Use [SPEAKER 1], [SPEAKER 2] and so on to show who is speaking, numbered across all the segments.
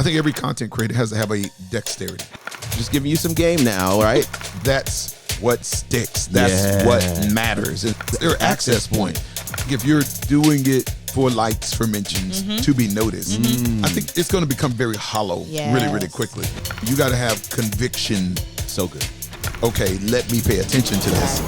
[SPEAKER 1] think every content creator has to have a dexterity.
[SPEAKER 2] Just giving you some game now, right?
[SPEAKER 1] That's what sticks. That's what matters. It's their access point. If you're doing it for likes, for mentions, to be noticed, I think it's going to become very hollow really, really quickly. You got to have conviction.
[SPEAKER 2] So good.
[SPEAKER 1] Okay, let me pay attention to this.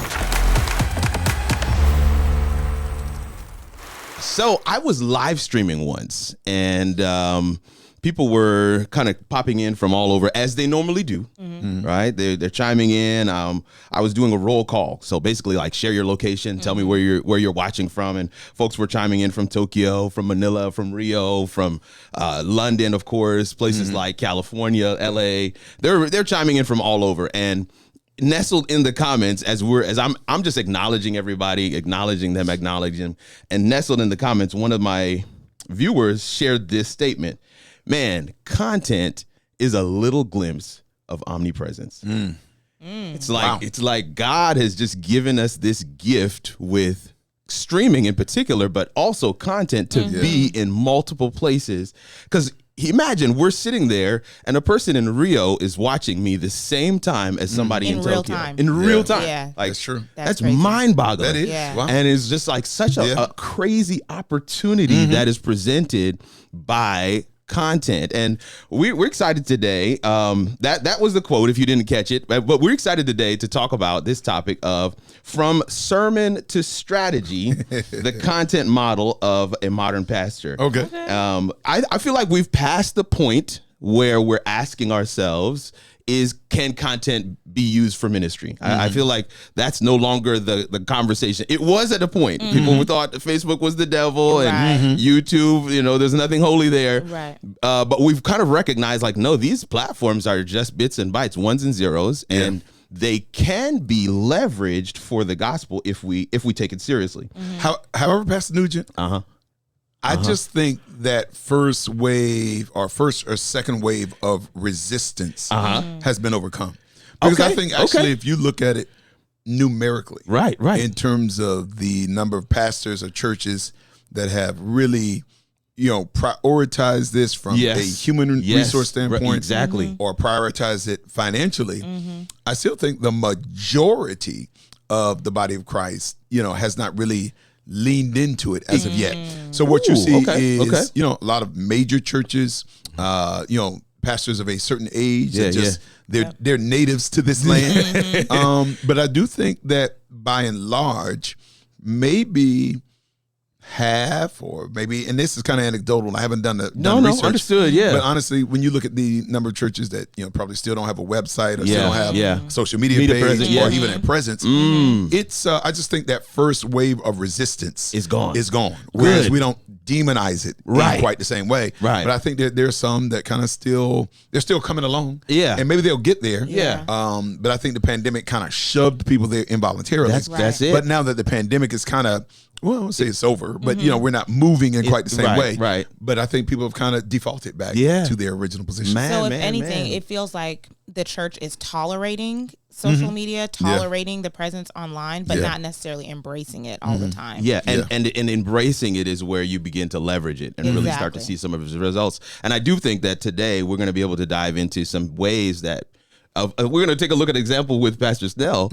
[SPEAKER 2] So I was live streaming once, and people were kind of popping in from all over, as they normally do, right? They're chiming in. I was doing a roll call, so basically like share your location, tell me where you're watching from, and folks were chiming in from Tokyo, from Manila, from Rio, from London, of course, places like California, LA. They're chiming in from all over, and nestled in the comments as I'm just acknowledging everybody, acknowledging them, and nestled in the comments, one of my viewers shared this statement. Man, content is a little glimpse of omnipresence. It's like God has just given us this gift with streaming in particular, but also content to be in multiple places. Because imagine we're sitting there and a person in Rio is watching me the same time as somebody in Tokyo. In real time.
[SPEAKER 3] Yeah.
[SPEAKER 2] Like,
[SPEAKER 1] That's true.
[SPEAKER 2] That's mind-boggling.
[SPEAKER 1] That is.
[SPEAKER 3] Yeah.
[SPEAKER 1] Wow.
[SPEAKER 2] And it's just like such a crazy opportunity that is presented by content. And we're excited today. That was the quote if you didn't catch it, but we're excited today to talk about this topic of from sermon to strategy, the content model of a modern pastor.
[SPEAKER 1] Okay.
[SPEAKER 2] I feel like we've passed the point where we're asking ourselves, can content be used for ministry? I feel like that's no longer the conversation. It was at a point. People thought Facebook was the devil and YouTube, there's nothing holy there.
[SPEAKER 3] Right.
[SPEAKER 2] But we've kind of recognized like, no, these platforms are just bits and bytes, ones and zeros, and they can be leveraged for the gospel if we take it seriously.
[SPEAKER 1] However, Pastor Nugent, I just think that first wave or second wave of resistance has been overcome. Because I think actually if you look at it numerically, right, in terms of the number of pastors or churches that have really, prioritized this from a human resource standpoint,
[SPEAKER 2] exactly,
[SPEAKER 1] or prioritize it financially, I still think the majority of the body of Christ, has not really leaned into it as of yet. So what you see is, a lot of major churches, pastors of a certain age, they're natives to this land. But I do think that by and large, maybe half or maybe, and this is kind of anecdotal, I haven't done research.
[SPEAKER 2] Understood,
[SPEAKER 1] But honestly, when you look at the number of churches that probably still don't have a website or still don't have a social media page
[SPEAKER 2] presence,
[SPEAKER 1] or even a presence, it's I just think that first wave of resistance is gone. Whereas we don't demonize it in quite the same way. Right. But I think that there's some that kind of they're still coming along. Yeah. And maybe they'll get there.
[SPEAKER 2] Yeah.
[SPEAKER 1] But I think the pandemic kind of shoved people there involuntarily.
[SPEAKER 2] That's it.
[SPEAKER 1] But now that the pandemic is kind of, well, I won't say it's over, but we're not moving in quite the same way. Right. But I think people have kind of defaulted back to their original position.
[SPEAKER 3] So if anything, it feels like the church is tolerating social media, tolerating the presence online, but not necessarily embracing it all the time.
[SPEAKER 2] Yeah, and embracing it is where you begin to leverage it and really start to see some of its results. And I do think that today we're going to be able to dive into some ways that we're going to take a look at an example with Pastor Snell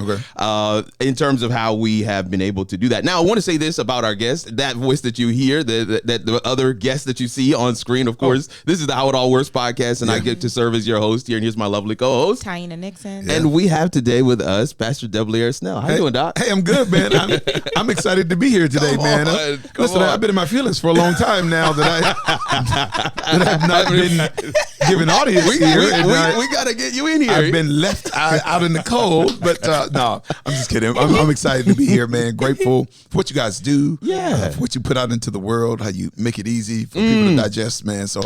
[SPEAKER 2] in terms of how we have been able to do that. Now, I want to say this about our guest, that voice that you hear, the other guests that you see on screen, of course. This is the How It All Works podcast, and I get to serve as your host here, and here's my lovely co-host,
[SPEAKER 3] Taina Nixon.
[SPEAKER 2] And we have today with us Pastor Debleaire Snell. How you doing, Doc?
[SPEAKER 1] Hey, I'm good, man. I'm excited to be here today, man. Listen, I've been in my feelings for a long time now that I've not been given audience here.
[SPEAKER 2] We got to get you in here.
[SPEAKER 1] I've been left out in the cold, but no, I'm just kidding. I'm excited to be here, man. Grateful for what you guys do, for what you put out into the world, how you make it easy for people to digest, man. So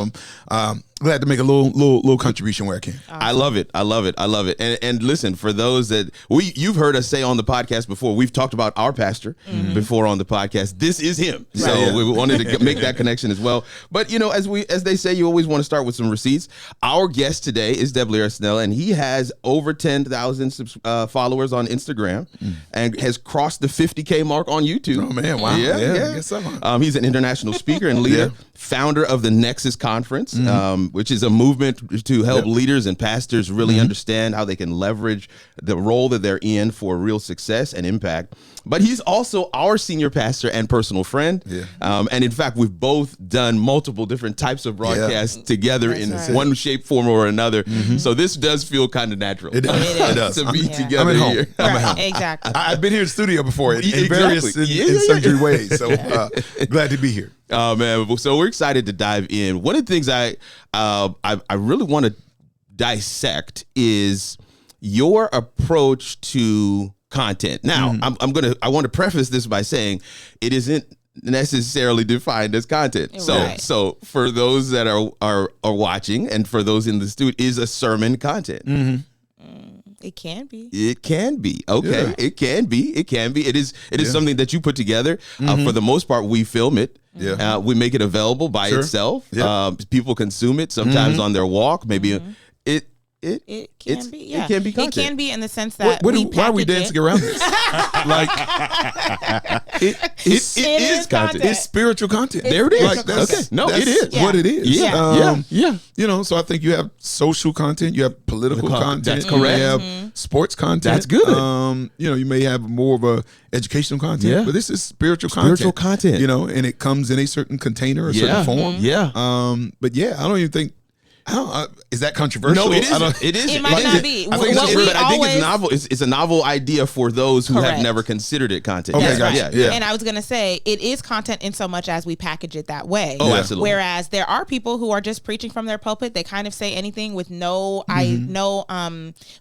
[SPEAKER 1] I'm glad to make a little contribution where I can.
[SPEAKER 3] Awesome.
[SPEAKER 2] I love it. And listen, for those that you've heard us say on the podcast before, we've talked about our pastor before on the podcast. This is him. Right. So we wanted to make that connection as well. But as they say, you always want to start with some receipts. Our guest today is Debleaire Snell, and he has over 10,000 followers on Instagram and has crossed the 50K mark on YouTube.
[SPEAKER 1] Oh man, wow. Yeah. I guess so.
[SPEAKER 2] He's an international speaker and leader, founder of the Nexus Conference, which is a movement to help leaders and pastors really understand how they can leverage the role that they're in for real success and impact. But he's also our senior pastor and personal friend. Yeah. And in fact, we've both done multiple different types of broadcasts together in one shape, form, or another. So this does feel kind of natural.
[SPEAKER 1] It does.
[SPEAKER 2] To be together
[SPEAKER 1] I'm at home.
[SPEAKER 2] here.
[SPEAKER 1] I'm at home.
[SPEAKER 3] Exactly.
[SPEAKER 1] I've been here in the studio before in various sundry ways. So glad to be here.
[SPEAKER 2] Oh man! So we're excited to dive in. One of the things I really want to dissect is your approach to content. Now, I want to preface this by saying it isn't necessarily defined as content. So for those that are watching and for those in the studio, is a sermon content.
[SPEAKER 3] It can be.
[SPEAKER 2] It can be. Okay. Yeah. It can be. It is something that you put together. For the most part, we film it. Yeah. We make it available by itself. Yeah. People consume it sometimes on their walk. Maybe it can be. Yeah. It can be content.
[SPEAKER 3] It can be in the sense that
[SPEAKER 1] why are we dancing around this? Like it is content. It's spiritual content.
[SPEAKER 2] There it is.
[SPEAKER 1] Like,
[SPEAKER 2] it is
[SPEAKER 1] what it is.
[SPEAKER 2] Yeah.
[SPEAKER 1] You know, so I think you have social content, you have political content.
[SPEAKER 2] That's correct.
[SPEAKER 1] You have sports content.
[SPEAKER 2] That's good.
[SPEAKER 1] You know, you may have more of a educational content, but this is spiritual content. You know, and it comes in a certain container, a certain form. But I don't even think. Is that controversial?
[SPEAKER 2] No, it isn't. It isn't.
[SPEAKER 3] It might not be.
[SPEAKER 2] I think it's novel. It's a novel idea for those who have never considered it content.
[SPEAKER 1] Okay,
[SPEAKER 3] right. And I was going to say it is content in so much as we package it that way.
[SPEAKER 2] Oh, absolutely.
[SPEAKER 3] Whereas there are people who are just preaching from their pulpit. They kind of say anything with no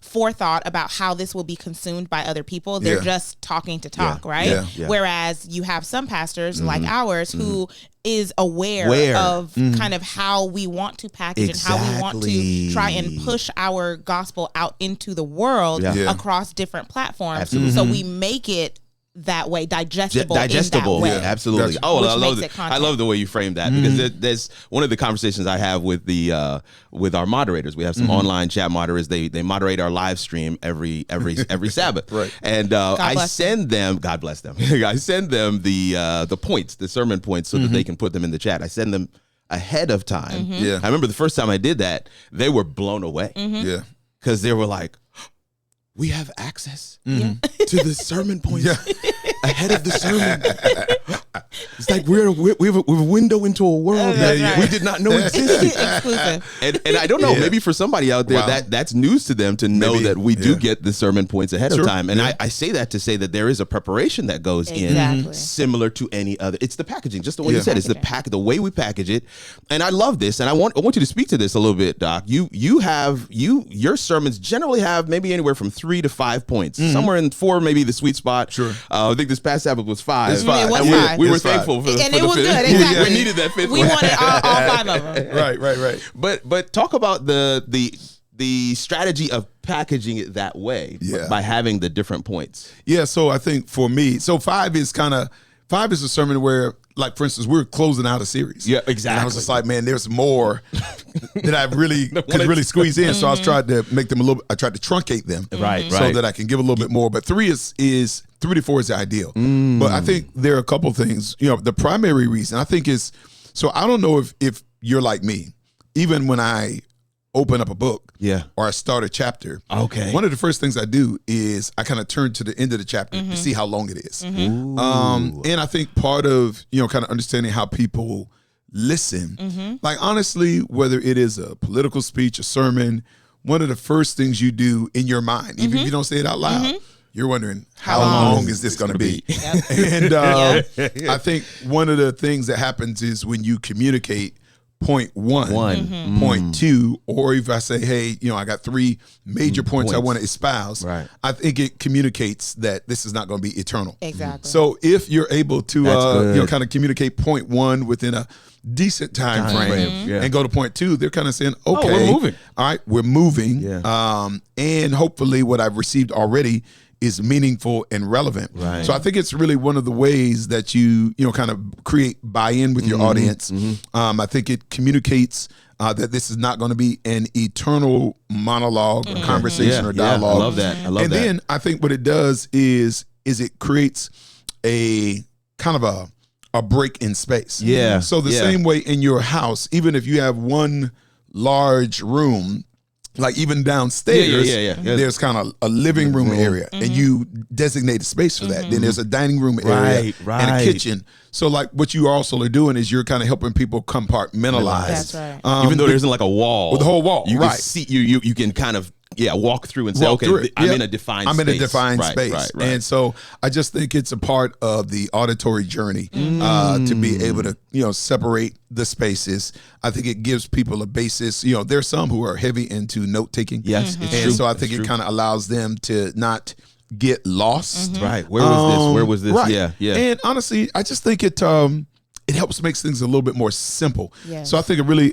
[SPEAKER 3] forethought about how this will be consumed by other people. They're just talking to talk, right? Whereas you have some pastors like ours who is aware of kind of how we want to package and how we want to try and push our gospel out into the world across different platforms.
[SPEAKER 2] Absolutely.
[SPEAKER 3] So we make it that way, digestible in that way.
[SPEAKER 2] Absolutely. I love the way you frame that, because there's one of the conversations I have with the with our moderators. We have some online chat moderators. They moderate our live stream every Sabbath.
[SPEAKER 1] Right.
[SPEAKER 2] And I send them, God bless them. I send them the points, the sermon points, so that they can put them in the chat. I send them ahead of time.
[SPEAKER 1] Yeah.
[SPEAKER 2] I remember the first time I did that, they were blown away.
[SPEAKER 1] Yeah.
[SPEAKER 2] Because they were like, we have access to the sermon points ahead of the sermon. It's like we have a window into a world that we did not know existed.
[SPEAKER 3] Exclusive.
[SPEAKER 2] And I don't know, maybe for somebody out there that's news to them to know that we do get the sermon points ahead of time. And I say that to say that there is a preparation that goes in similar to any other. It's the packaging, just the way you said. It's the way we package it. And I love this, and I want you to speak to this a little bit, Doc. Your sermons generally have maybe anywhere from 3 to 5 points, somewhere in 4, maybe the sweet spot.
[SPEAKER 1] Sure.
[SPEAKER 2] I think this past Sabbath was 5.
[SPEAKER 1] It's 5.
[SPEAKER 3] It was
[SPEAKER 1] and
[SPEAKER 3] 5.
[SPEAKER 2] We were thankful for the
[SPEAKER 3] and it was
[SPEAKER 2] fifth.
[SPEAKER 3] good. Exactly.
[SPEAKER 2] We needed that fifth.
[SPEAKER 3] We wanted all 5 of them.
[SPEAKER 1] Right.
[SPEAKER 2] But talk about the strategy of packaging it that way by having the different points.
[SPEAKER 1] Yeah. So I think for me, 5 is a sermon where, like, for instance, we're closing out a series.
[SPEAKER 2] Yeah, exactly.
[SPEAKER 1] And I was just like, man, there's more that I really could really squeeze in. So I was trying to make them I tried to truncate them.
[SPEAKER 2] Right.
[SPEAKER 1] So that I can give a little bit more. But 3 is 3 to 4 is the ideal. But I think there are a couple things. You know, the primary reason I think is, so I don't know if you're like me, even when I open up a book or I start a chapter, one of the first things I do is I kind of turn to the end of the chapter to see how long it is. And I think part of, kind of understanding how people listen, like, honestly, whether it is a political speech, a sermon, one of the first things you do in your mind, even if you don't say it out loud, you're wondering, how long is this going to be? And I think one of the things that happens is when you communicate point 1, point 2, or if I say, hey, I got 3 major points I want to espouse, I think it communicates that this is not going to be eternal.
[SPEAKER 3] Exactly.
[SPEAKER 1] So if you're able to, kind of communicate point 1 within a decent time frame and go to point 2, they're kind of saying, okay,
[SPEAKER 2] we're moving.
[SPEAKER 1] All right, we're moving. And hopefully what I've received already is meaningful and relevant. Right. So I think it's really one of the ways that you kind of create buy-in with your audience. I think it communicates that this is not going to be an eternal monologue or conversation or dialogue.
[SPEAKER 2] I love that.
[SPEAKER 1] And then I think what it does is it creates a kind of a break in space.
[SPEAKER 2] Yeah.
[SPEAKER 1] So the same way in your house, even if you have one large room, like even downstairs, there's kind of a living room area, and you designate a space for that. Then there's a dining room area and a kitchen. So like what you also are doing is you're kind of helping people compartmentalize.
[SPEAKER 3] That's right.
[SPEAKER 2] Even though there isn't like a wall.
[SPEAKER 1] With the whole wall,
[SPEAKER 2] you can see, you can kind of walk through and say, okay, I'm in a defined space.
[SPEAKER 1] I'm in a defined space. Right. And so I just think it's a part of the auditory journey to be able to, separate the spaces. I think it gives people a basis. There's some who are heavy into note taking.
[SPEAKER 2] Yes, it's true.
[SPEAKER 1] So I think it kind of allows them to not get lost.
[SPEAKER 2] Right. Where was this? Where was this?
[SPEAKER 1] Right.
[SPEAKER 2] Yeah.
[SPEAKER 1] And honestly, I just think it helps make things a little bit more simple.
[SPEAKER 3] Yes.
[SPEAKER 1] So I think it really,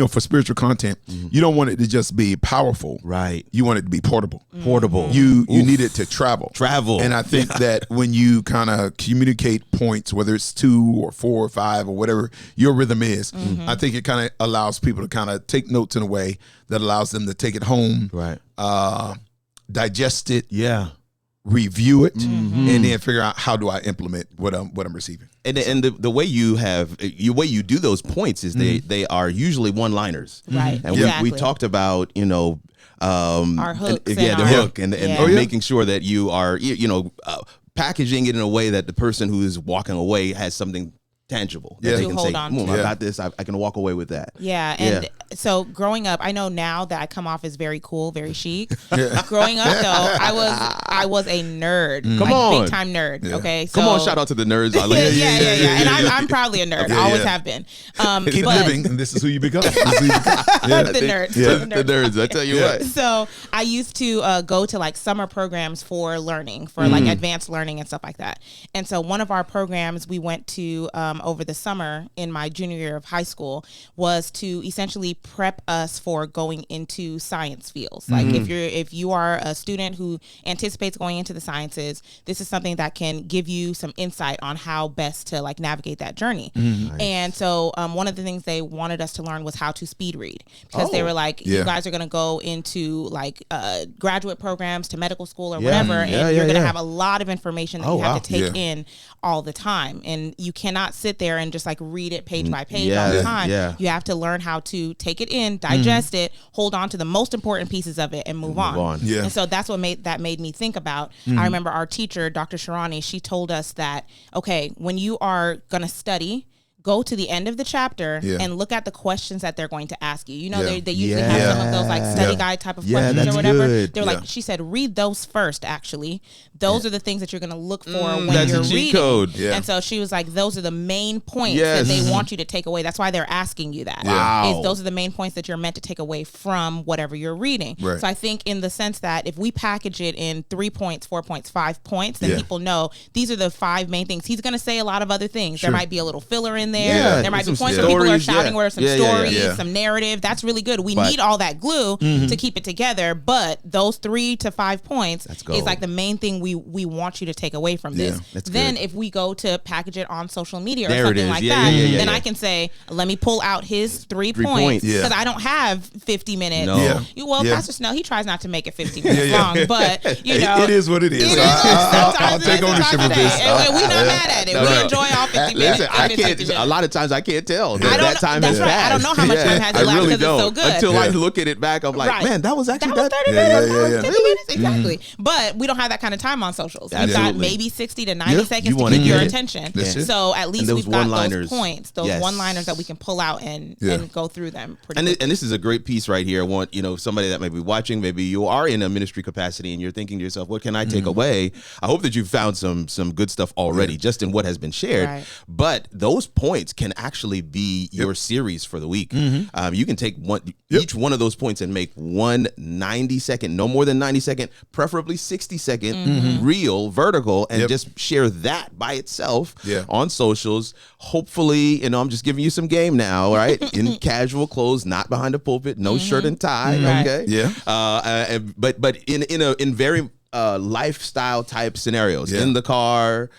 [SPEAKER 1] for spiritual content, you don't want it to just be powerful.
[SPEAKER 2] Right.
[SPEAKER 1] You want it to be portable.
[SPEAKER 2] Portable.
[SPEAKER 1] You need it to travel.
[SPEAKER 2] And
[SPEAKER 1] I think that when you kind of communicate points, whether it's 2 or 4 or 5 or whatever your rhythm is, I think it kind of allows people to kind of take notes in a way that allows them to take it home, digest it, review it, and then figure out how do I implement what I'm receiving.
[SPEAKER 2] And the way you do those points is they are usually one-liners,
[SPEAKER 3] right?
[SPEAKER 2] And we talked about
[SPEAKER 3] our hooks,
[SPEAKER 2] the hook, and making sure that you are packaging it in a way that the person who is walking away has something tangible.
[SPEAKER 3] Yeah.
[SPEAKER 2] They can
[SPEAKER 3] hold
[SPEAKER 2] say,
[SPEAKER 3] on to.
[SPEAKER 2] I got this. I can walk away with that.
[SPEAKER 3] Yeah. And so growing up, I know now that I come off as very cool, very chic. Growing up though, I was a nerd.
[SPEAKER 2] Come on.
[SPEAKER 3] Big time nerd. Yeah. Okay. So,
[SPEAKER 2] come on, shout out to the nerds. I like
[SPEAKER 3] yeah. And I'm probably a nerd. Always have been.
[SPEAKER 1] Keep living, and this is who you become. The
[SPEAKER 3] nerds.
[SPEAKER 2] The nerds. I tell you what.
[SPEAKER 3] So I used to go to like summer programs for learning, for like advanced learning and stuff like that. And so one of our programs we went to over the summer in my junior year of high school was to essentially prep us for going into science fields. Like if you are a student who anticipates going into the sciences, this is something that can give you some insight on how best to like navigate that journey. Nice. And so one of the things they wanted us to learn was how to speed read, because they were like, you guys are going to go into like graduate programs to medical school or whatever, and you're going to have a lot of information that you have to take in all the time, and you cannot sit there and just like read it page by page all the time. You have to learn how to take it in, digest it, hold on to the most important pieces of it, and move on. And so that's what made me think about. I remember our teacher, Dr. Sharani, she told us that, okay, when you are going to study, go to the end of the chapter and look at the questions that they're going to ask you. They usually have some of those like study guide type of questions or whatever.
[SPEAKER 2] Good.
[SPEAKER 3] They're like, she said, read those first, actually. Those are the things that you're going to look for when
[SPEAKER 2] that's
[SPEAKER 3] you're
[SPEAKER 2] a cheat
[SPEAKER 3] reading.
[SPEAKER 2] Code.
[SPEAKER 3] And so she was like, those are the main points that they want you to take away. That's why they're asking you that. Is those are the main points that you're meant to take away from whatever you're reading. Right. So I think in the sense that if we package it in 3 points, 4 points, 5 points, then people know these are the 5 main things. He's going to say a lot of other things. There might be a little filler in there. There might be points where people are shouting where some stories, some narrative. That's really good. We need all that glue to keep it together. But those 3 to 5 points is like the main thing we want you to take away from this. Then if we go to package it on social media or something like that, then I can say, let me pull out his 3 points, because I don't have 50 minutes. Pastor Snell, he tries not to make it 50 minutes long, but
[SPEAKER 1] it is what it is. I'll take ownership of this.
[SPEAKER 3] And we're not mad at it. We enjoy all 50 minutes.
[SPEAKER 2] Listen, I can't. A lot of times I can't tell that time has passed.
[SPEAKER 3] I don't know how much time has elapsed because it's so good.
[SPEAKER 2] Until I look at it back, I'm like, man, that was actually
[SPEAKER 3] 30 minutes. 50 minutes, exactly. But we don't have that kind of time on socials. We've got maybe 60 to 90 seconds to keep your attention. So at least we've got those points, those one-liners that we can pull out and go through them pretty quickly.
[SPEAKER 2] And this is a great piece right here. I want somebody that may be watching, maybe you are in a ministry capacity and you're thinking to yourself, what can I take away? I hope that you've found some good stuff already just in what has been shared. But those points can actually be your series for the week. You can take each one of those points and make one 90-second, no more than 90-second, preferably 60-second reel, vertical, and just share that by itself on socials. Hopefully, I'm just giving you some game now, right? In casual clothes, not behind a pulpit, no shirt and tie, okay? But in very lifestyle type scenarios, in the car,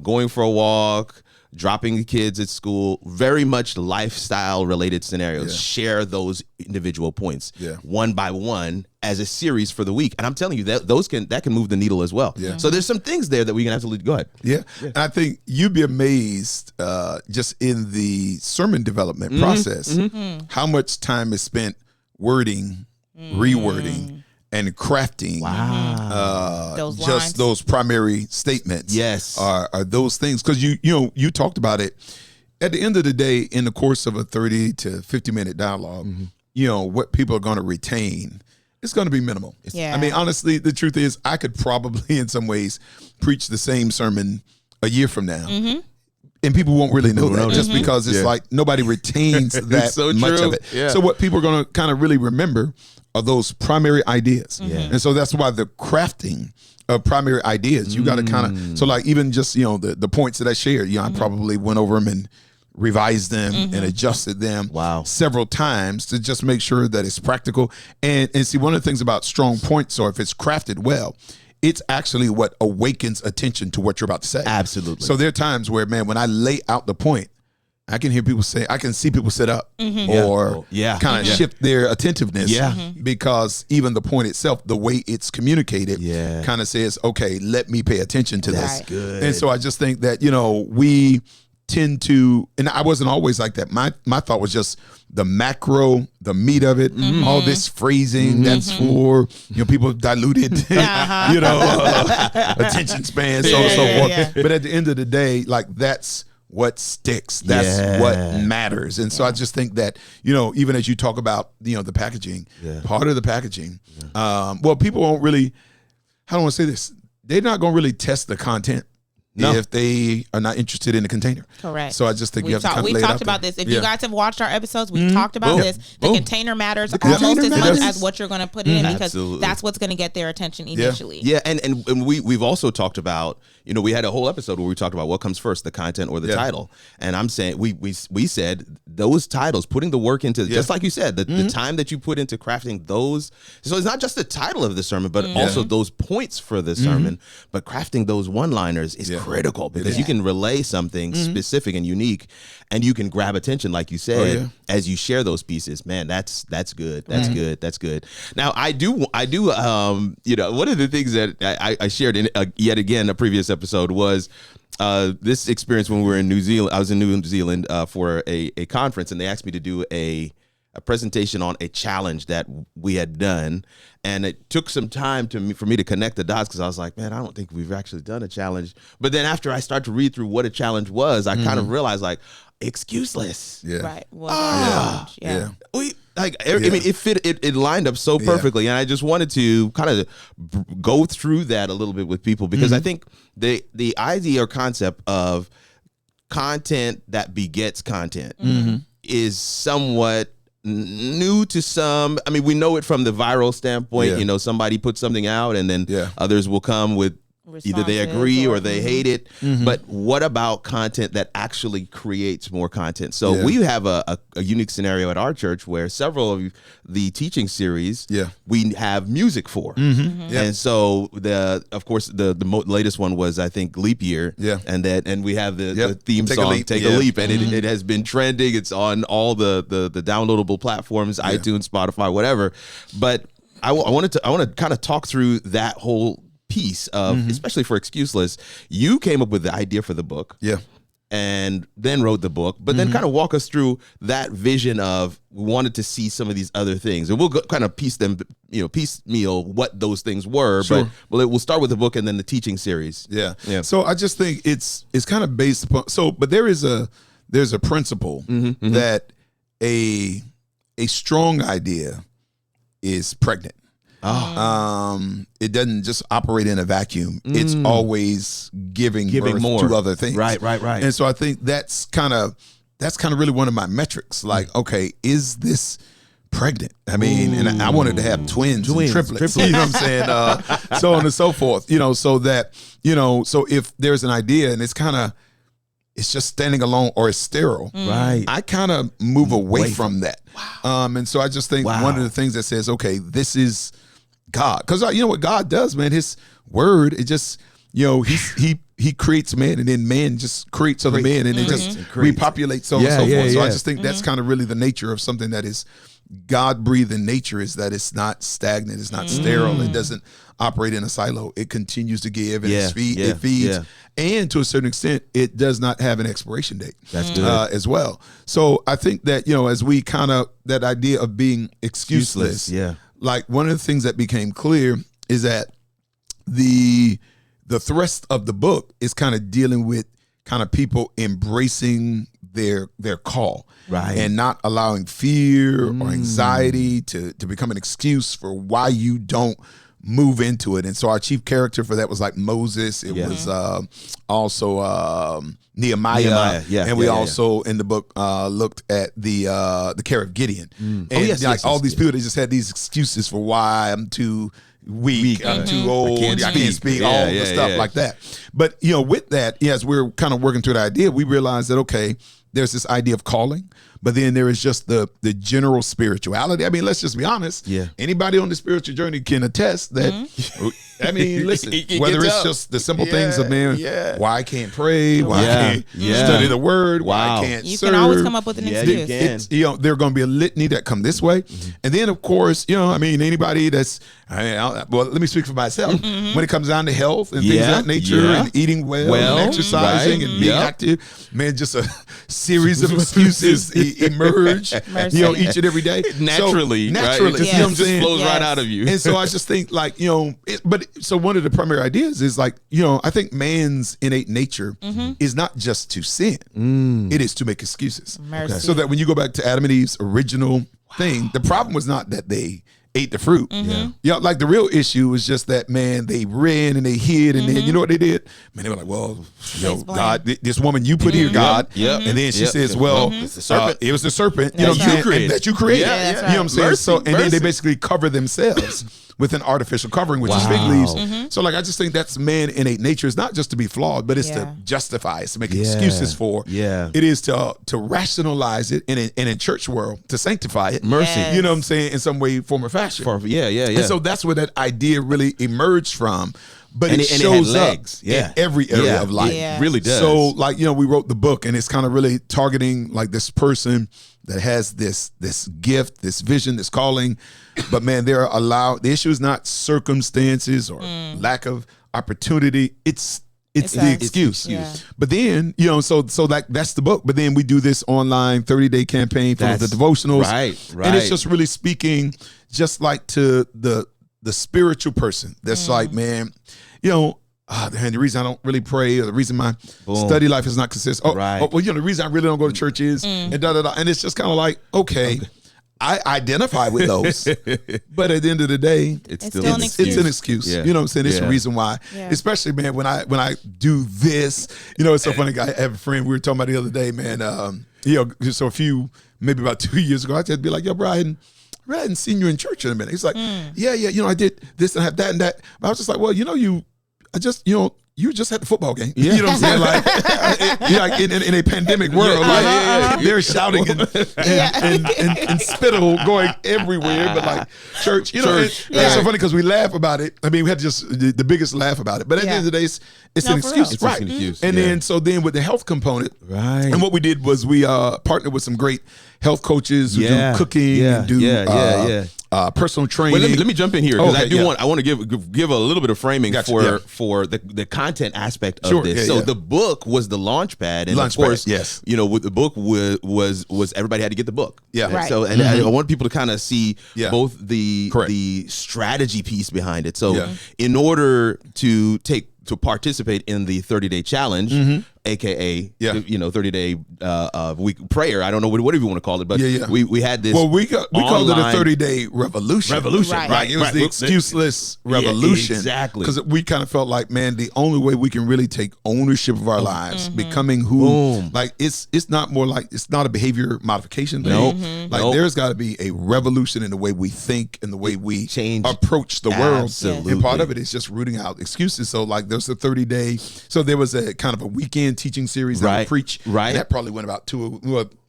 [SPEAKER 2] going for a walk, dropping the kids at school, very much lifestyle related scenarios. Share those individual points one by one as a series for the week. And I'm telling you that can move the needle as well. So there's some things there that we can absolutely go ahead.
[SPEAKER 1] And I think you'd be amazed just in the sermon development process, how much time is spent wording, rewording, and crafting those primary statements are those things. Because you talked about it. At the end of the day, in the course of a 30 to 50 minute dialogue, what people are going to retain, it's going to be minimal. I mean, honestly, the truth is I could probably in some ways preach the same sermon a year from now. And people won't really know that just because it's like nobody retains that much of it. So what people are going to kind of really remember are those primary ideas. And so that's why the crafting of primary ideas, you got to kind of, so like even just, the points that I shared, I probably went over them and revised them and adjusted them several times to just make sure that it's practical. And see, one of the things about strong points, or if it's crafted well, it's actually what awakens attention to what you're about to say.
[SPEAKER 2] Absolutely.
[SPEAKER 1] So there are times where, man, when I lay out the point, I can hear people say, I can see people sit up or kind of shift their attentiveness because even the point itself, the way it's communicated kind of says, okay, let me pay attention to this.
[SPEAKER 2] Good.
[SPEAKER 1] And so I just think that, we tend to, and I wasn't always like that. My thought was just the macro, the meat of it, all this phrasing that's for, people diluted, attention span, so on and so forth. But at the end of the day, like that's what sticks. That's what matters. And so I just think that, even as you talk about, the packaging, part of the packaging, people won't really, how do I want to say this? They're not going to really test the content. If they are not interested in the container.
[SPEAKER 3] Correct.
[SPEAKER 1] So I just think you have to kind of lay it out there.
[SPEAKER 3] We've talked about this. If you guys have watched our episodes, we've talked about this. The container matters almost as much as what you're going to put in because that's what's going to get their attention initially.
[SPEAKER 2] And we've also talked about, we had a whole episode where we talked about what comes first, the content or the title. And I'm saying, we said those titles, putting the work into, just like you said, the time that you put into crafting those. So it's not just the title of the sermon, but also those points for the sermon, but crafting those one-liners is critical because you can relay something specific and unique, and you can grab attention, like you said, as you share those pieces. Man, that's good. That's good. That's good. Now, I do. One of the things that I shared in yet again a previous episode was this experience when we were in New Zealand. I was in New Zealand for a conference, and they asked me to do a presentation on a challenge that we had done, and it took some time for me to connect the dots because I was like, man, I don't think we've actually done a challenge. But then after I started to read through what a challenge was, I kind of realized like Excuseless.
[SPEAKER 3] Right. Well,
[SPEAKER 2] We I mean, it lined up so perfectly, and I just wanted to kind of go through that a little bit with people because I think the idea or concept of content that begets content is somewhat new to some. I mean, we know it from the viral standpoint. Somebody puts something out, and then others will come with either they agree or they hate it. But what about content that actually creates more content? So we have a unique scenario at our church where several of the teaching series we have music for. And so of course the latest one was, I think, Leap Year. And we have the theme song Take a Leap, and it has been trending. It's on all the downloadable platforms, iTunes, Spotify, whatever. But I want to kind of talk through that whole piece of, especially for Excuseless. You came up with the idea for the book, and then wrote the book, but then kind of walk us through that vision of we wanted to see some of these other things, and we'll kind of piecemeal what those things were. But we'll start with the book and then the teaching series.
[SPEAKER 1] So I just think it's kind of based upon. But there's a principle that a strong idea is pregnant. It doesn't just operate in a vacuum. It's always giving birth more to other things. Right. And so I think that's kind of really one of my metrics. Like, okay, is this pregnant? I mean, and I wanted to have twins and triplets. You know what I'm saying? So on and so forth. So that so if there's an idea and it's just standing alone or it's sterile, right? I kind of move away from that. And so I just think one of the things that says, okay, this is God. Because you know what God does, man? His word, he creates man, and then man just creates other men, and it just repopulates, so on and so forth. So I just think that's kind of really the nature of something that is God-breathed in nature, is that it's not stagnant, it's not sterile, it doesn't operate in a silo. It continues to give, and it feeds, and to a certain extent, it does not have an expiration date.
[SPEAKER 2] That's good.
[SPEAKER 1] As well. So I think that, as we kind of, that idea of being excuseless, like one of the things that became clear is that the thrust of the book is kind of dealing with kind of people embracing their call, and not allowing fear or anxiety to become an excuse for why you don't move into it. And so our chief character for that was like Moses. It was also Nehemiah. And we also in the book looked at the care of Gideon. And all these people, they just had these excuses for why I'm too weak, I'm too old, I can't speak, all the stuff like that. But with that, as we're kind of working through the idea, we realized that okay, there's this idea of calling, but then there is just the general spirituality. I mean, let's just be honest. Anybody on the spiritual journey can attest that. I mean, listen, whether it's just the simple things of why I can't pray, why I can't study the word, why I can't serve.
[SPEAKER 3] You can always come up with an excuse.
[SPEAKER 1] There are going to be a litany that come this way. And then, of course, I mean, anybody that's, well, let me speak for myself. When it comes down to health and things of that nature, and eating well and exercising and being active, man, just a series of excuses emerge, each and every day.
[SPEAKER 2] Naturally. It just flows right out of you.
[SPEAKER 1] And so I just think so one of the primary ideas is like, I think man's innate nature is not just to sin. It is to make excuses. So that when you go back to Adam and Eve's original thing, the problem was not that they ate the fruit. Like the real issue was just that, man, they ran and they hid, and then you know what they did? Man, they were like, well, God, this woman you put here, God. And then she says, well, it was the serpent that you created. You know what I'm saying? So, and then they basically cover themselves with an artificial covering, which is fig leaves. So like, I just think that's man innate nature. It's not just to be flawed, but it's to justify, it's to make excuses for. It is to rationalize it, and in church world, to sanctify it.
[SPEAKER 2] Mercy.
[SPEAKER 1] You know what I'm saying? In some way, form, or fashion. And so that's where that idea really emerged from. But it shows up in every area of life.
[SPEAKER 2] It really does.
[SPEAKER 1] So like, we wrote the book, and it's kind of really targeting like this person that has this gift, this vision, this calling. But man, the issue is not circumstances or lack of opportunity. It's the excuse. But then, so like that's the book. But then we do this online 30-day campaign for the devotionals. And it's just really speaking just like to the spiritual person that's like, man, and the reason I don't really pray, or the reason my study life is not consistent. The reason I really don't go to church is, and And it's just kind of like, okay, I identify with those, but at the end of the day, it's an excuse. You know what I'm saying? It's a reason why. Especially, man, when I do this, it's so funny. I have a friend, we were talking about the other day, man. So maybe about 2 years ago, I'd just be like, yo, bro, I hadn't seen you in church in a minute. He's like, I did this and I have that and that. But I was just like, well, you just had the football game. You know what I'm saying? Like, in a pandemic world, they're shouting and spittle going everywhere. But like church, it's so funny because we laugh about it. I mean, we had just the biggest laugh about it. But at the end of the day, it's an excuse.
[SPEAKER 2] It's an excuse.
[SPEAKER 1] And then with the health component, and what we did was we partnered with some great health coaches who do cooking and do personal training.
[SPEAKER 2] Well, let me jump in here because I want to give a little bit of framing for the content aspect of this. So the book was the launch pad, and of course, with the book was everybody had to get the book. So I want people to kind of see both the strategy piece behind it. So in order to participate in the 30-day challenge, aka 30-day week prayer. I don't know whatever you want to call it, but we had this.
[SPEAKER 1] Well, we called it a 30-day revolution. Right? It was the excuseless revolution.
[SPEAKER 2] Exactly.
[SPEAKER 1] Because we kind of felt like, man, the only way we can really take ownership of our lives, becoming who, like it's not more like, it's not a behavior modification thing. There's got to be a revolution in the way we think and the way we approach the world.
[SPEAKER 2] Absolutely.
[SPEAKER 1] And part of it is just rooting out excuses. So like there's a 30-day. So there was a kind of a weekend teaching series that I preach. And that probably went about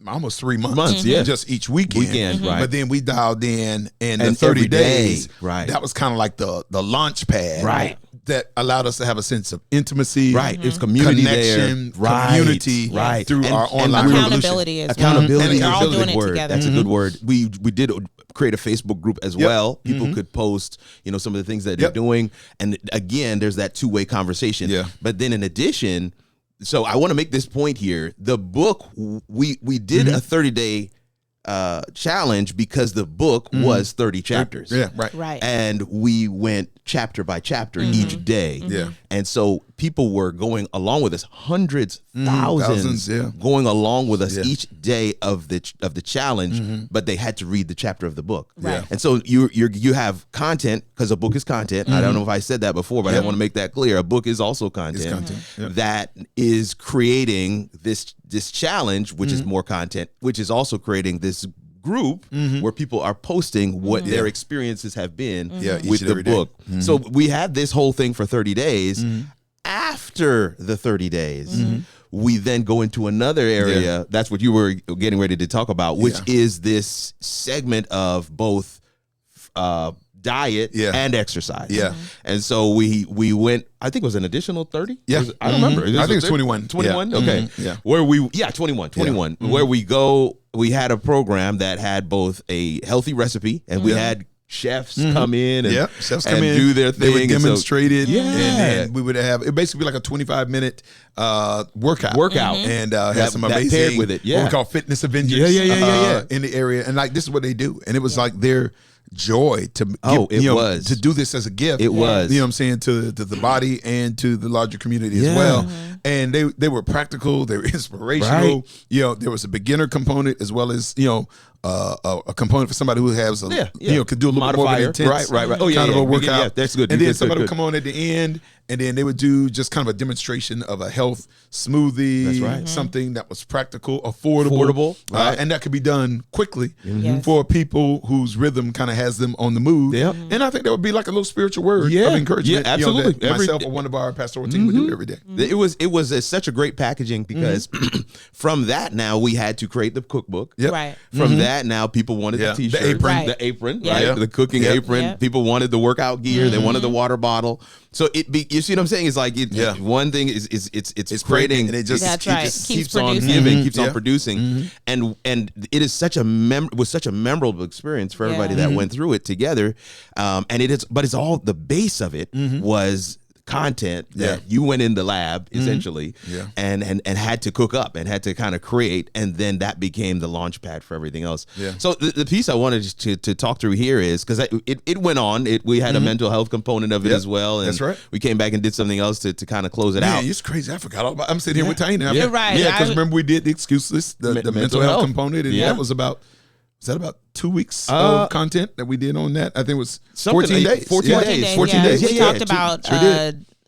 [SPEAKER 1] almost 3 months. Just each weekend. But then we dialed in, and the 30 days, that was kind of like the launch pad that allowed us to have a sense of intimacy,
[SPEAKER 2] right? It's community
[SPEAKER 1] connection,
[SPEAKER 2] there.
[SPEAKER 1] community,
[SPEAKER 2] right?
[SPEAKER 1] Through our online
[SPEAKER 3] accountability as well.
[SPEAKER 2] Accountability.
[SPEAKER 3] They're all doing it
[SPEAKER 2] word.
[SPEAKER 3] together.
[SPEAKER 2] That's a good word. We did create a Facebook group as well. People could post, some of the things that they're doing, and again, there's that two-way conversation.
[SPEAKER 1] Yeah.
[SPEAKER 2] But then in addition, so I want to make this point here. The book, we did a 30-day challenge because the book was 30 chapters.
[SPEAKER 1] Yeah, right.
[SPEAKER 2] And we went chapter by chapter each day.
[SPEAKER 1] Yeah.
[SPEAKER 2] And so people were going along with us, hundreds, thousands going along with us each day of the challenge, but they had to read the chapter of the book.
[SPEAKER 3] Right.
[SPEAKER 2] And so you have content, because a book is content. I don't know if I said that before, but I want to make that clear. A book is also content, that is creating this challenge, which is more content, which is also creating this group where people are posting what their experiences have been with the book. So we had this whole thing for 30 days. After the 30 days, we then go into another area. That's what you were getting ready to talk about, which is this segment of both diet and exercise.
[SPEAKER 1] Yeah.
[SPEAKER 2] And so we went, I think it was an additional 30.
[SPEAKER 1] Yeah.
[SPEAKER 2] I don't remember.
[SPEAKER 1] I think it's 21.
[SPEAKER 2] 21.
[SPEAKER 1] Yeah.
[SPEAKER 2] Okay.
[SPEAKER 1] Yeah.
[SPEAKER 2] Where 21. Where we had a program that had both a healthy recipe, and we had chefs come in and,
[SPEAKER 1] chefs
[SPEAKER 2] and
[SPEAKER 1] come in,
[SPEAKER 2] do their thing.
[SPEAKER 1] They would demonstrate it.
[SPEAKER 2] Yeah.
[SPEAKER 1] And then we would have it basically like a 25-minute workout. And had some amazing
[SPEAKER 2] paired with it.
[SPEAKER 1] What we call fitness Avengers in the area. And like this is what they do. And it was like their joy to to do this as a gift.
[SPEAKER 2] It was.
[SPEAKER 1] You know what I'm saying, to the body and to the larger community as well. And they were practical, they were inspirational. There was a beginner component as well as, a component for somebody who has could do a little bit more of an intense
[SPEAKER 2] right. Oh,
[SPEAKER 1] kind of a workout.
[SPEAKER 2] Yeah, that's good.
[SPEAKER 1] And then somebody would come on at the end, and then they would do just kind of a demonstration of a health smoothie. That's right. Something that was practical, affordable, and that could be done quickly for people whose rhythm kind of has them on the move. And I think that would be like a little spiritual word of encouragement.
[SPEAKER 2] Yeah, absolutely.
[SPEAKER 1] That myself or one of our pastoral team would do every day.
[SPEAKER 2] It was such a great packaging because from that now we had to create the cookbook.
[SPEAKER 3] Right.
[SPEAKER 2] From that now people wanted the t-shirt, the apron, right? The cooking apron. People wanted the workout gear. They wanted the water bottle. So you see what I'm saying? It's like one thing is it's creating, and it just keeps on giving, keeps on producing, and it is such a memorable experience for everybody that went through it together. And it's all the base of it was content that you went in the lab essentially and had to cook up and had to kind of create, and then that became the launch pad for everything else. So the piece I wanted to talk through here is because it went on, we had a mental health component of it as well, and that's right. We came back and did something else to kind of close it out.
[SPEAKER 1] It's crazy. I forgot all about. I'm sitting here with Taina.
[SPEAKER 3] Right.
[SPEAKER 1] Because remember we did the Excuseless, the mental health component, and that was about. Was that about 2 weeks of content that we did on that? I think it was 14 days.
[SPEAKER 3] 14 days. We talked about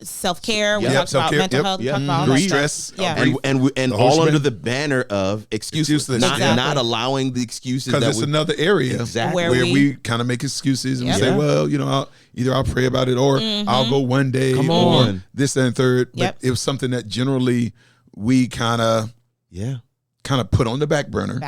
[SPEAKER 3] self-care. We talked about mental health. We talked about all
[SPEAKER 1] stress.
[SPEAKER 2] And all under the banner of Excuseless. Not allowing the excuses.
[SPEAKER 1] Because it's another area where we kind of make excuses and we say, well, I'll pray about it or I'll go one day or this and third. But it was something that generally we kind of put on the back burner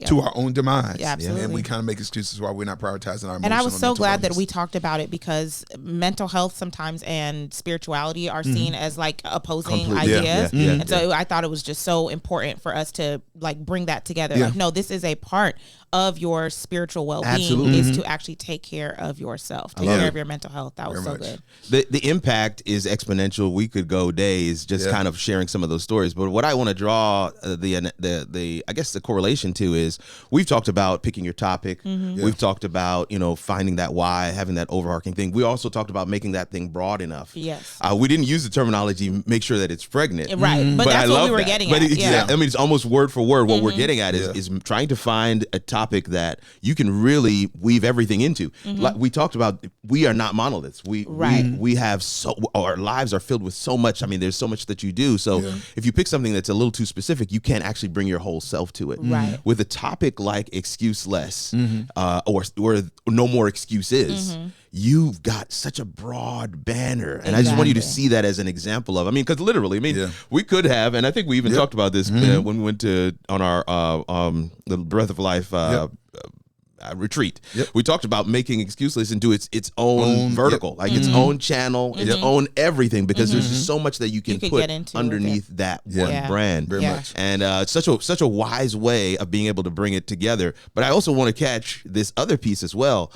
[SPEAKER 1] to our own demise.
[SPEAKER 3] Absolutely.
[SPEAKER 1] And we kind of make excuses why we're not prioritizing our emotional.
[SPEAKER 3] And I was so glad
[SPEAKER 1] wellness.
[SPEAKER 3] that we talked about it because mental health sometimes and spirituality are seen as like opposing ideas. And so I thought it was just so important for us to like bring that together. Like, no, this is a part of your spiritual well-being is to actually take care of yourself, take care of your mental health. That was so good.
[SPEAKER 2] The impact is exponential. We could go days just kind of sharing some of those stories. But what I want to draw I guess the correlation to is we've talked about picking your topic. We've talked about, finding that why, having that overarching thing. We also talked about making that thing broad enough.
[SPEAKER 3] Yes.
[SPEAKER 2] We didn't use the terminology, make sure that it's pregnant.
[SPEAKER 3] Right. But that's what we were getting at.
[SPEAKER 2] I mean, it's almost word for word. What we're getting at is trying to find a topic that you can really weave everything into. Like we talked about, we are not monoliths. We have our lives are filled with so much. I mean, there's so much that you do. So if you pick something that's a little too specific, you can't actually bring your whole self to it.
[SPEAKER 3] Right.
[SPEAKER 2] With a topic like Excuseless or No More Excuses, you've got such a broad banner. And I just want you to see that as an example of, because literally, we could have, and I think we even talked about this when we went on our the Breath of Life retreat. We talked about making Excuseless into its own vertical, like its own channel, its own everything, because there's just so much that you can put underneath that one brand.
[SPEAKER 1] Very much.
[SPEAKER 2] And such a wise way of being able to bring it together. But I also want to catch this other piece as well.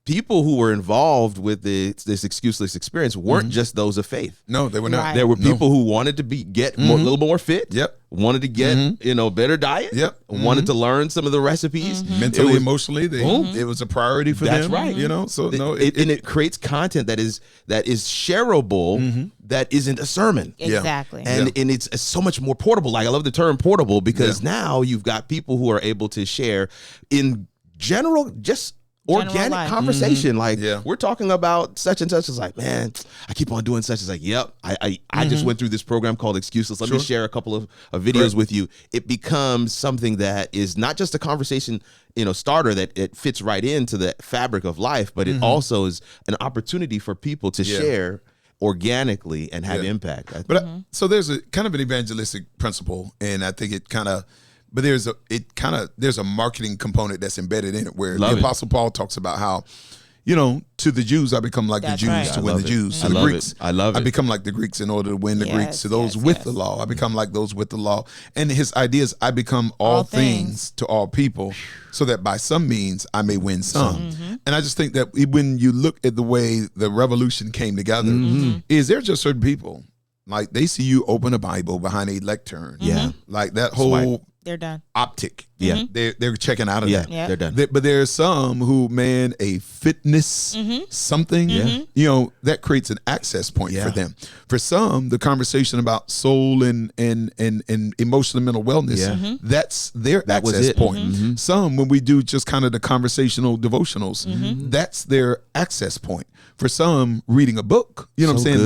[SPEAKER 2] People who were involved with this Excuseless experience weren't just those of faith.
[SPEAKER 1] No, they were not.
[SPEAKER 2] Right. There were people who wanted to get a little more fit. Wanted to get better diet. Wanted to learn some of the recipes.
[SPEAKER 1] Mentally, emotionally, it was a priority for them.
[SPEAKER 2] That's right.
[SPEAKER 1] You know, so no,
[SPEAKER 2] it creates content that is shareable. That isn't a sermon.
[SPEAKER 3] Exactly.
[SPEAKER 2] And it's so much more portable. Like, I love the term portable, because now you've got people who are able to share in general, just organic conversation. Like, we're talking about such and such. It's like, man, I keep on doing such. It's like, yep, I just went through this program called Excuseless. Let me share a couple of videos with you. It becomes something that is not just a conversation, starter that it fits right into the fabric of life, but it also is an opportunity for people to share organically and have impact.
[SPEAKER 1] But so there's a kind of an evangelistic principle, and I think it kind of, but there's a marketing component that's embedded in it, where the Apostle Paul talks about how, to the Jews I become like the Jews to win the Jews. To the Greeks, I become like the Greeks in order to win the Greeks. To those with the law, I become like those with the law. And his idea is, I become all things to all people, so that by some means I may win some. And I just think that when you look at the way the revolution came together, is there just certain people, like, they see you open a Bible behind a lectern, like that whole
[SPEAKER 3] they're done.
[SPEAKER 1] Optic. They're checking out of that.
[SPEAKER 2] They're done.
[SPEAKER 1] But there's some who, man, a fitness something, that creates an access point for them. For some, the conversation about soul and emotional and mental wellness, that's their access point. Some, when we do just kind of the conversational devotionals, that's their access point. For some, reading a book, you know what I'm saying?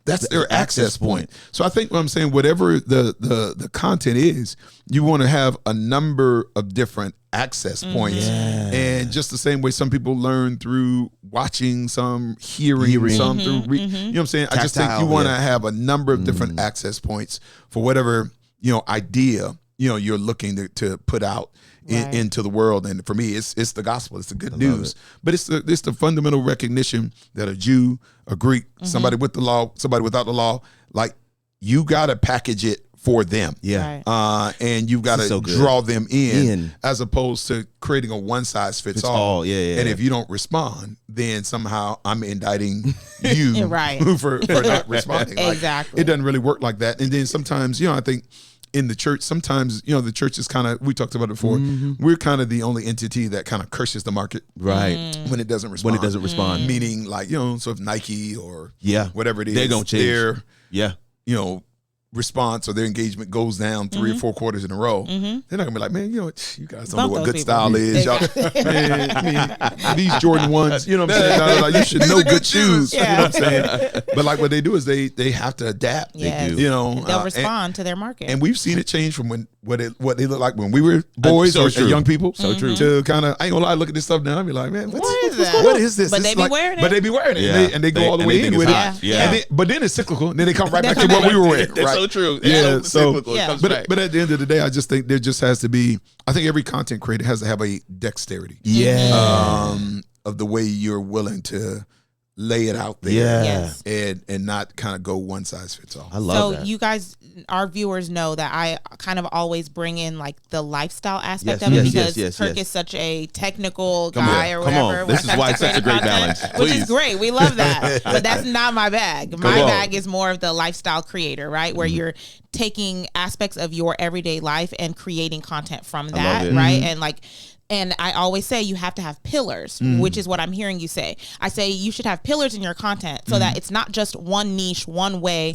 [SPEAKER 1] That's their access point. So I think what I'm saying, whatever the content is, you want to have a number of different access points. And just the same way some people learn through watching, some hearing. Some through you know what I'm saying? Tactile, I just think you want to have a number of different access points for whatever, idea, you're looking to put out into the world. And for me, it's the gospel. It's the good news. But it's the fundamental recognition that a Jew, a Greek, somebody with the law, somebody without the law, like, you got to package it for them. And you've got to draw them in, as opposed to creating a one size fits all. And if you don't respond, then somehow I'm indicting you for not responding.
[SPEAKER 3] Exactly.
[SPEAKER 1] Like, it doesn't really work like that. And then sometimes, I think, in the church, sometimes, the church is kind of, we talked about it before, we're kind of the only entity that kind of curses the market. When it doesn't respond. Meaning, like, so if Nike or whatever it is,
[SPEAKER 2] they're going to change.
[SPEAKER 1] Their, response or their engagement goes down 3 or 4 quarters in a row, they're not gonna be like, man, you guys don't know what good style is. Y'all, man, these Jordan ones, you know what I'm saying? Like, you should know good shoes. You know what I'm saying? But like, what they do is they have to adapt.
[SPEAKER 3] They do. They'll respond to their market.
[SPEAKER 1] And we've seen it change from what they look like when we were boys or young people. So true. To kind of, I ain't gonna lie, look at this stuff now. I be like, man, what is this?
[SPEAKER 3] But they be wearing it.
[SPEAKER 1] But they be wearing it, and they go all the way in with it. But then it's cyclical, and then they come right back to what we were wearing.
[SPEAKER 2] Right? So true.
[SPEAKER 1] But at the end of the day, I just think there just has to be, I think every content creator has to have a dexterity of the way you're willing to lay it out there and not kind of go one size fits all.
[SPEAKER 2] I love that.
[SPEAKER 3] So you guys, our viewers know that I kind of always bring in like the lifestyle aspect of it, because Kirk is such a technical guy or whatever.
[SPEAKER 2] This is why it's such a great balance.
[SPEAKER 3] Which is great. We love that. But that's not my bag. My bag is more of the lifestyle creator, right? Where you're taking aspects of your everyday life and creating content from that, right? And like, and I always say you have to have pillars, which is what I'm hearing you say. I say you should have pillars in your content so that it's not just one niche, one way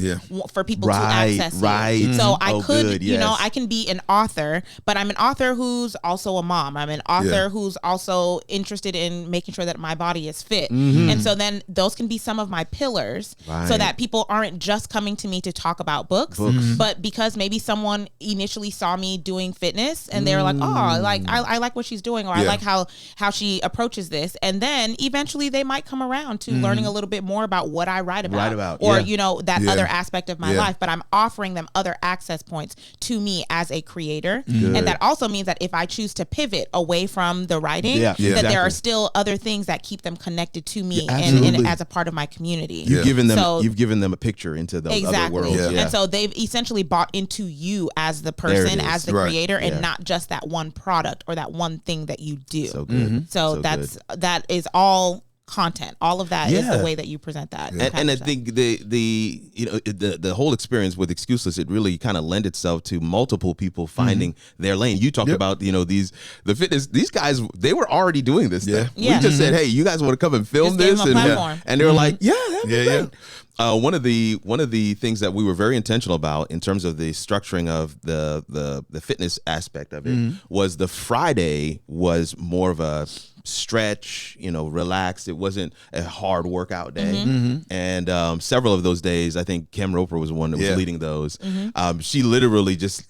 [SPEAKER 3] for people to access you. So I could, I can be an author, but I'm an author who's also a mom. I'm an author who's also interested in making sure that my body is fit. And so then those can be some of my pillars so that people aren't just coming to me to talk about books. But because maybe someone initially saw me doing fitness and they were like, oh, like I like what she's she's doing, or I like how she approaches this. And then eventually they might come around to learning a little bit more about what I write about or, you know, that other aspect of my life. But I'm offering them other access points to me as a creator. And that also means that if I choose to pivot away from the writing, that there are still other things that keep them connected to me and as a part of my community.
[SPEAKER 2] You've given them a picture into those other worlds.
[SPEAKER 3] And so they've essentially bought into you as the person, as the creator, and not just that one product or that one thing that you do.
[SPEAKER 2] So good.
[SPEAKER 3] So that is all content. All of that is the way that you present that.
[SPEAKER 2] And I think the whole experience with Excuseless, it really kind of lend itself to multiple people finding their lane. You talked about, you know, the fitness, these guys, they were already doing this stuff. We just said, hey, you guys want to come and film this? And they were like, that'd be great. One of the things that we were very intentional about in terms of the structuring of the fitness aspect of it was the Friday was more of a stretch, you know, relaxed. It wasn't a hard workout day. And several of those days, I think Kim Roper was the one that was leading those. She literally just,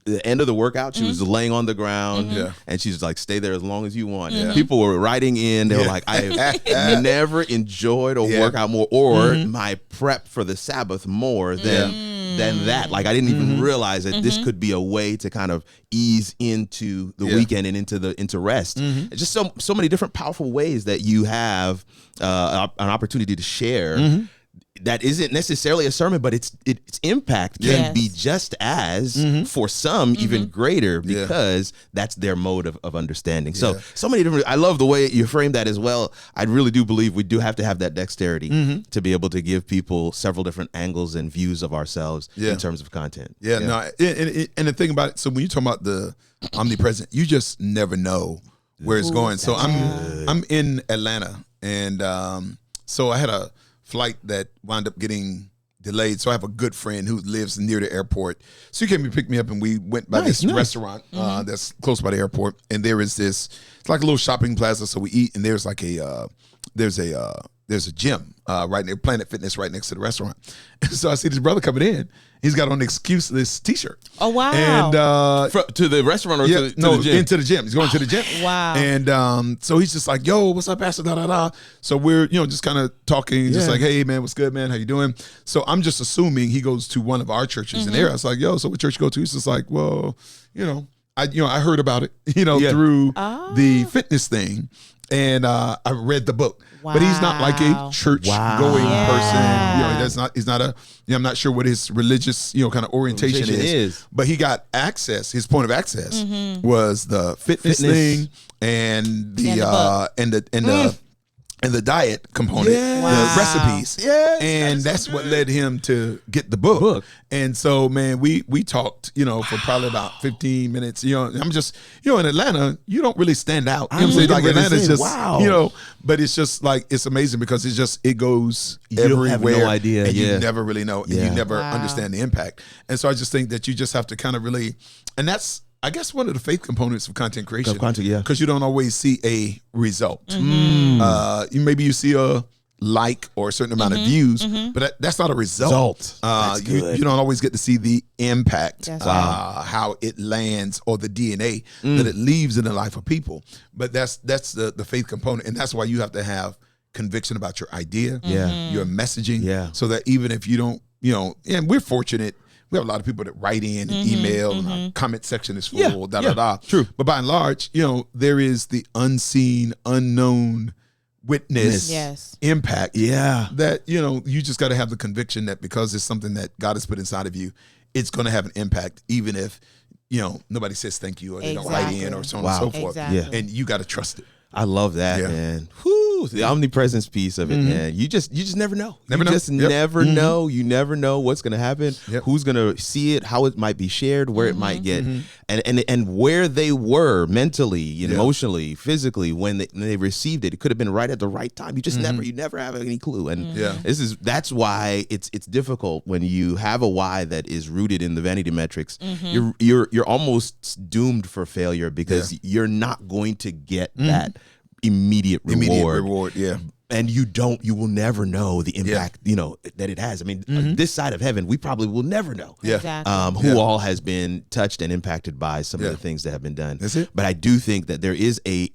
[SPEAKER 2] the end of the workout, she was laying on the ground and she's like, stay there as long as you want. People were writing in, they were like, I have never enjoyed a workout more or my prep for the Sabbath more than that. Like, I didn't even realize that this could be a way to kind of ease into the weekend and into rest. It's just so many different powerful ways that you have an opportunity to share. That isn't necessarily a sermon, but its impact can be just as, for some, even greater, because that's their mode of understanding. So many different. I love the way you frame that as well. I really do believe we do have to have that dexterity to be able to give people several different angles and views of ourselves in terms of content.
[SPEAKER 1] No, and the thing about it, so when you talk about the omnipresent, you just never know where it's going. So I'm in Atlanta, and so I had a flight that wound up getting delayed. So I have a good friend who lives near the airport. So he came and picked me up, and we went by this restaurant that's close by the airport. And there is this, it's like a little shopping plaza. So we eat, and there's like there's a gym right near Planet Fitness right next to the restaurant. So I see this brother coming in. He's got on the Excuseless t-shirt.
[SPEAKER 3] Oh, wow.
[SPEAKER 1] And
[SPEAKER 2] to the restaurant or to the gym?
[SPEAKER 1] Into the gym. He's going to the gym.
[SPEAKER 3] Wow.
[SPEAKER 1] And so he's just like, yo, what's up, Pastor? Da, da, da. So we're, just kind of talking, just like, hey, man, what's good, man? How you doing? So I'm just assuming he goes to one of our churches in there. I was like, yo, so what church you go to? He's just like, well, I heard about it, through the fitness thing. And I read the book. Wow. But he's not like a church going person. He's not a, I'm not sure what his religious, kind of orientation is. But he got access. His point of access was the fitness thing and the diet component, the recipes. And that's what led him to get the book. And so, man, we talked, for probably about 15 minutes. I'm just, in Atlanta, you don't really stand out. You know what I'm saying? Like Atlanta's just, but it's just like, it's amazing because it goes everywhere.
[SPEAKER 2] You have no idea.
[SPEAKER 1] And you never really know. And you never understand the impact. And so I just think that you just have to kind of really, and that's, I guess, one of the faith components of content creation. Because you don't always see a result. Maybe you see a like or a certain amount of views, but that's not a result. You don't always get to see the impact, how it lands, or the DNA that it leaves in the life of people. But that's the faith component, and that's why you have to have conviction about your idea, your messaging, so that even if you don't, and we're fortunate. We have a lot of people that write in and email, and our comment section is full, True. But by and large, there is the unseen, unknown witness impact. That, you just got to have the conviction that because it's something that God has put inside of you, it's going to have an impact, even if, nobody says thank you or they don't write in or so on and so forth. And you got to trust it.
[SPEAKER 2] I love that, man. Whew, the omnipresence piece of it, man. You just never know. Never know. You never know what's going to happen, who's going to see it, how it might be shared, where it might get, and where they were mentally, emotionally, physically when they received it. It could have been right at the right time. You just never have any clue. And that's why it's difficult when you have a why that is rooted in the vanity metrics. You're almost doomed for failure because you're not going to get that immediate reward. And you will never know the impact, that it has. I mean, this side of heaven, we probably will never know who all has been touched and impacted by some of the things that have been done.
[SPEAKER 1] That's it.
[SPEAKER 2] But I do think that there is a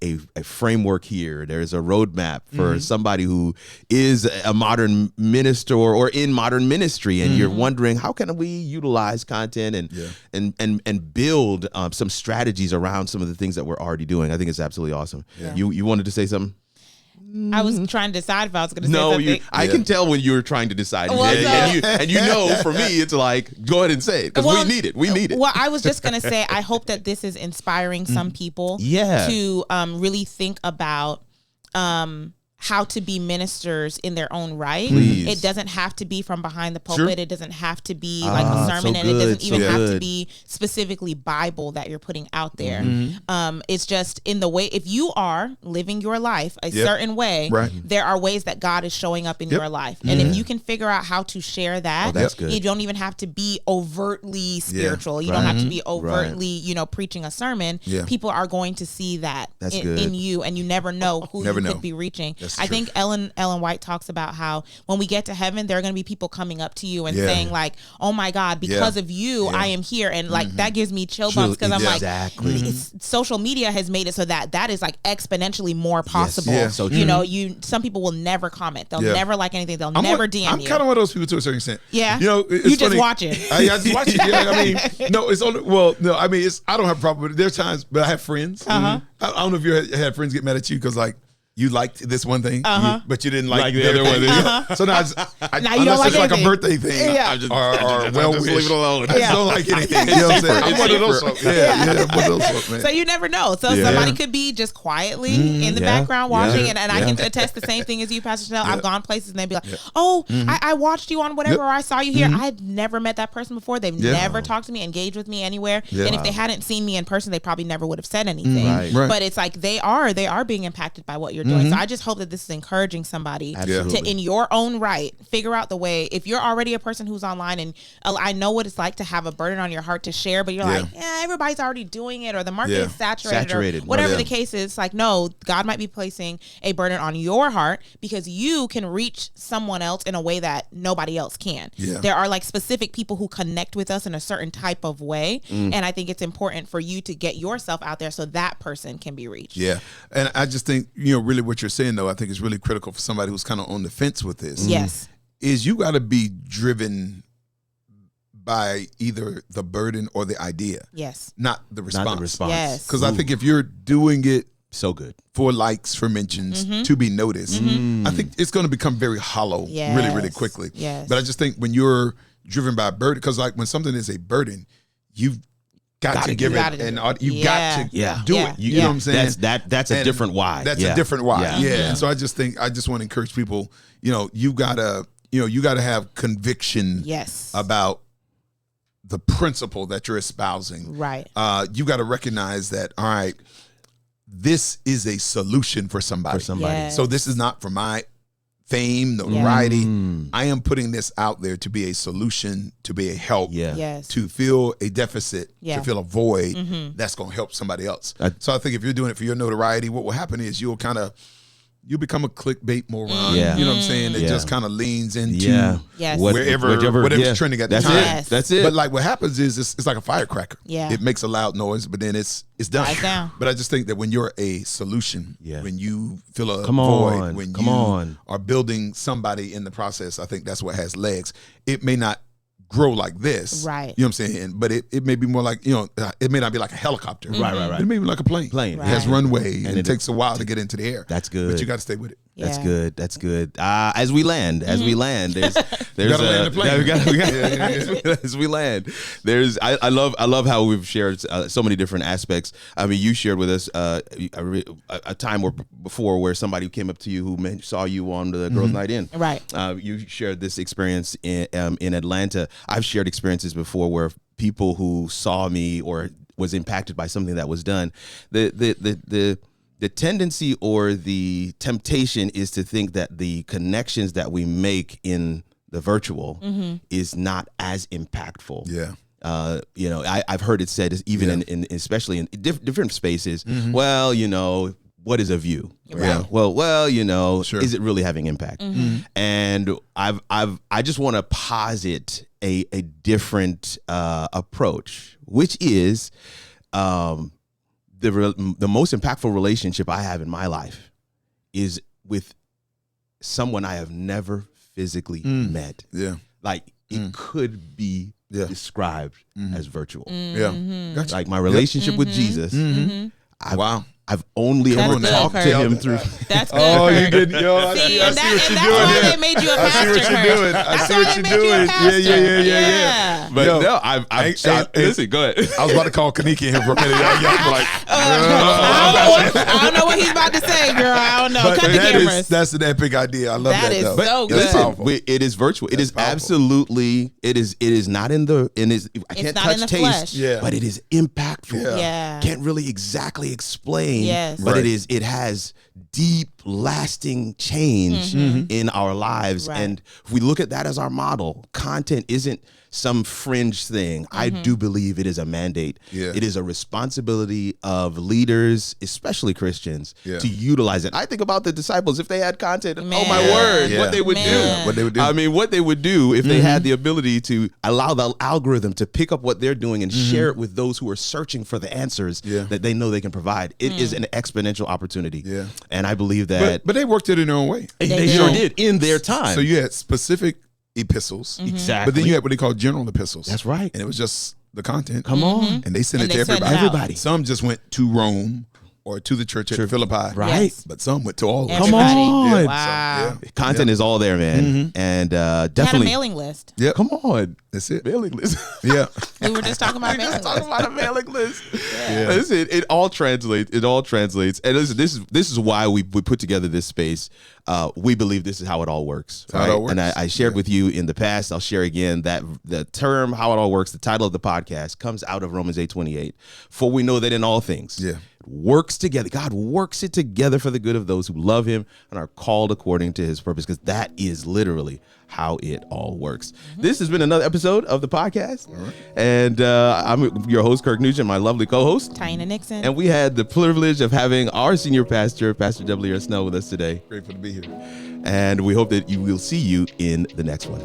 [SPEAKER 2] framework here. There is a roadmap for somebody who is a modern minister or in modern ministry, and you're wondering, how can we utilize content and build some strategies around some of the things that we're already doing. I think it's absolutely awesome. Yeah. You wanted to say something?
[SPEAKER 3] I was trying to decide if I was going to say something.
[SPEAKER 2] I can tell when you were trying to decide. Well, and for me, it's like, go ahead and say it, because we need it. We need it.
[SPEAKER 3] Well, I was just going to say, I hope that this is inspiring some people to really think about how to be ministers in their own right.
[SPEAKER 2] Please.
[SPEAKER 3] It doesn't have to be from behind the pulpit. Sure. It doesn't have to be like a sermon, and it doesn't even have to be specifically Bible that you're putting out there. It's just in the way, if you are living your life a certain way, there are ways that God is showing up in your life. And if you can figure out how to share that,
[SPEAKER 2] that's good.
[SPEAKER 3] You don't even have to be overtly spiritual. You don't have to be overtly, preaching a sermon. People are going to see that in you, and you never know who you could be reaching. I think Ellen White talks about how when we get to heaven, there are going to be people coming up to you and saying like, "Oh my God, because of you, I am here," and like that gives me chill bumps, because I'm like, social media has made it so that is like exponentially more possible. So some people will never comment, they'll never like anything, they'll never DM you.
[SPEAKER 1] I'm kind of one of those people to a certain extent.
[SPEAKER 3] Yeah,
[SPEAKER 1] it's
[SPEAKER 3] you just watch it.
[SPEAKER 1] I just watch it. Yeah, I mean, no, it's only I mean, I don't have a problem with it. There's times, but I have friends. I don't know if you had friends get mad at you because like, you liked this one thing, but you didn't like the other one. So now, now you don't like anything. Like a birthday thing, just leave it alone. I just don't like anything. You know what I'm saying? I'm one of those folks. One of those folks, man.
[SPEAKER 3] So you never know. So somebody could be just quietly in the background watching, and I can attest the same thing as you, Pastor Snell. I've gone places and they'd be like, "Oh, I watched you on whatever, or I saw you here. I'd never met that person before. They've never talked to me, engaged with me anywhere. And if they hadn't seen me in person, they probably never would have said anything. But it's like they are being impacted by what you're doing. So I just hope that this is encouraging somebody to, in your own right, figure out the way. If you're already a person who's online, and I know what it's like to have a burden on your heart to share, but you're like, everybody's already doing it, or the market is saturated, or whatever the case is. It's like, no, God might be placing a burden on your heart because you can reach someone else in a way that nobody else can. There are like specific people who connect with us in a certain type of way, and I think it's important for you to get yourself out there so that person can be reached.
[SPEAKER 1] And I just think, really what you're saying, though, I think is really critical for somebody who's kind of on the fence with this. Is you got to be driven by either the burden or the idea. Not the response. Because I think if you're doing it
[SPEAKER 2] so good
[SPEAKER 1] for likes, for mentions, to be noticed, I think it's going to become very hollow really, really quickly. But I just think when you're driven by a burden, because like when something is a burden, you've got to give it, and you got to do it. You know what I'm saying?
[SPEAKER 2] That's a different why.
[SPEAKER 1] That's a different why. And so I just want to encourage people. You gotta have conviction. About the principle that you're espousing. You got to recognize that. All right, this is a solution for somebody. So this is not for my fame, notoriety. I am putting this out there to be a solution, to be a help, to fill a deficit, to fill a void that's going to help somebody else. So I think if you're doing it for your notoriety, what will happen is you'll become a clickbait moron. You know what I'm saying? It just kind of leans into whatever's trending at the time.
[SPEAKER 2] That's it.
[SPEAKER 1] But like what happens is it's like a firecracker. It makes a loud noise, but then it's done. But I just think that when you're a solution, when you fill a void, when you are building somebody in the process, I think that's what has legs. It may not grow like this, you know what I'm saying? But it may be more like, it may not be like a helicopter, right. It may be like a plane. It has runway, and it takes a while to get into the air.
[SPEAKER 2] That's good.
[SPEAKER 1] But you got to stay with it.
[SPEAKER 2] That's good. As we land, there's
[SPEAKER 1] land the plane.
[SPEAKER 2] As we land, I love how we've shared so many different aspects. I mean, you shared with us a time before where somebody came up to you who saw you on the Girls Night In. You shared this experience in Atlanta. I've shared experiences before where people who saw me or was impacted by something that was done, the tendency or the temptation is to think that the connections that we make in the virtual is not as impactful. I've heard it said even in especially in different spaces. Well, what is a view?
[SPEAKER 3] Right. Yeah.
[SPEAKER 2] Well, you know,
[SPEAKER 1] Sure.
[SPEAKER 2] is it really having impact? And I just want to posit a different approach, which is the most impactful relationship I have in my life is with someone I have never physically met.
[SPEAKER 1] Yeah.
[SPEAKER 2] Like it could be described as virtual.
[SPEAKER 1] Yeah. Gotcha.
[SPEAKER 2] Like my relationship with Jesus. I've only ever talked to him through.
[SPEAKER 3] That's good.
[SPEAKER 1] Oh, you good? Yo, I
[SPEAKER 3] See,
[SPEAKER 1] see
[SPEAKER 3] and
[SPEAKER 1] what you're
[SPEAKER 3] that's
[SPEAKER 1] doing.
[SPEAKER 3] why they made you a pastor.
[SPEAKER 1] I see what you're doing. I see what you're doing. Yeah.
[SPEAKER 2] But
[SPEAKER 1] Yo,
[SPEAKER 2] no, I've shot. Listen, go ahead.
[SPEAKER 1] I was about to call Kaniki in here for a minute. Y'all like,
[SPEAKER 3] I don't know what he's about to say, girl. I don't know.
[SPEAKER 1] but
[SPEAKER 3] Cut the cameras.
[SPEAKER 1] that's an epic idea. I love that.
[SPEAKER 3] Is
[SPEAKER 1] though.
[SPEAKER 3] so good.
[SPEAKER 2] Listen, it is virtual. It is
[SPEAKER 1] powerful.
[SPEAKER 2] absolutely. It is not in the. I can't
[SPEAKER 3] not in
[SPEAKER 2] touch
[SPEAKER 3] the
[SPEAKER 2] taste.
[SPEAKER 3] flesh.
[SPEAKER 2] But it is impactful.
[SPEAKER 3] Yeah.
[SPEAKER 2] Can't really exactly explain.
[SPEAKER 3] Yes.
[SPEAKER 2] But
[SPEAKER 1] Right.
[SPEAKER 2] it has deep, lasting change in our lives.
[SPEAKER 3] Right.
[SPEAKER 2] And if we look at that as our model, content isn't some fringe thing. I do believe it is a mandate.
[SPEAKER 1] Yeah.
[SPEAKER 2] It is a responsibility of leaders, especially Christians, to utilize it. I think about the disciples. If they had content, oh my word, what they would do.
[SPEAKER 1] What they would do.
[SPEAKER 2] I mean, what they would do if they had the ability to allow the algorithm to pick up what they're doing and share it with those who are searching for the answers that they know they can provide. It is an exponential opportunity.
[SPEAKER 1] Yeah.
[SPEAKER 2] And I believe that
[SPEAKER 1] But they worked it in their own way.
[SPEAKER 2] they sure did in their time.
[SPEAKER 1] So you had specific epistles,
[SPEAKER 2] Exactly.
[SPEAKER 1] but then you had what they call general epistles.
[SPEAKER 2] That's right.
[SPEAKER 1] And it was just the content.
[SPEAKER 2] Come on.
[SPEAKER 1] And they sent
[SPEAKER 3] And
[SPEAKER 1] it
[SPEAKER 3] they
[SPEAKER 1] to
[SPEAKER 3] sent it
[SPEAKER 1] everybody.
[SPEAKER 3] out.
[SPEAKER 2] Everybody.
[SPEAKER 1] Some just went to Rome or to the church at Philippi.
[SPEAKER 2] Right.
[SPEAKER 3] Yes.
[SPEAKER 1] But some went to all of us.
[SPEAKER 2] Come on.
[SPEAKER 1] Yeah,
[SPEAKER 3] Wow.
[SPEAKER 1] so,
[SPEAKER 2] Content is all there, man. And
[SPEAKER 3] They had a
[SPEAKER 2] definitely.
[SPEAKER 3] mailing list.
[SPEAKER 1] yeah.
[SPEAKER 2] Come on.
[SPEAKER 1] That's it.
[SPEAKER 2] Mailing list.
[SPEAKER 1] Yeah.
[SPEAKER 3] We were just talking about mailing
[SPEAKER 2] Just talking
[SPEAKER 3] list.
[SPEAKER 2] about a mailing list.
[SPEAKER 1] Yeah.
[SPEAKER 2] Listen, it all translates. It all translates. And listen, this is why we put together this space. We believe this is how it all works.
[SPEAKER 1] How it all works.
[SPEAKER 2] And I shared with you in the past. I'll share again that the term "how it all works," the title of the podcast, comes out of Romans 8:28. For we know that in all things, it works together. God works it together for the good of those who love Him and are called according to His purpose. Because that is literally how it all works. This has been another episode of the podcast. And I'm your host, Kirk Nugent, my lovely co-host,
[SPEAKER 3] Taina Nixon.
[SPEAKER 2] and we had the privilege of having our senior pastor, Pastor Debleaire Snell, with us today.
[SPEAKER 1] Grateful to be here.
[SPEAKER 2] And we hope that we will see you in the next one.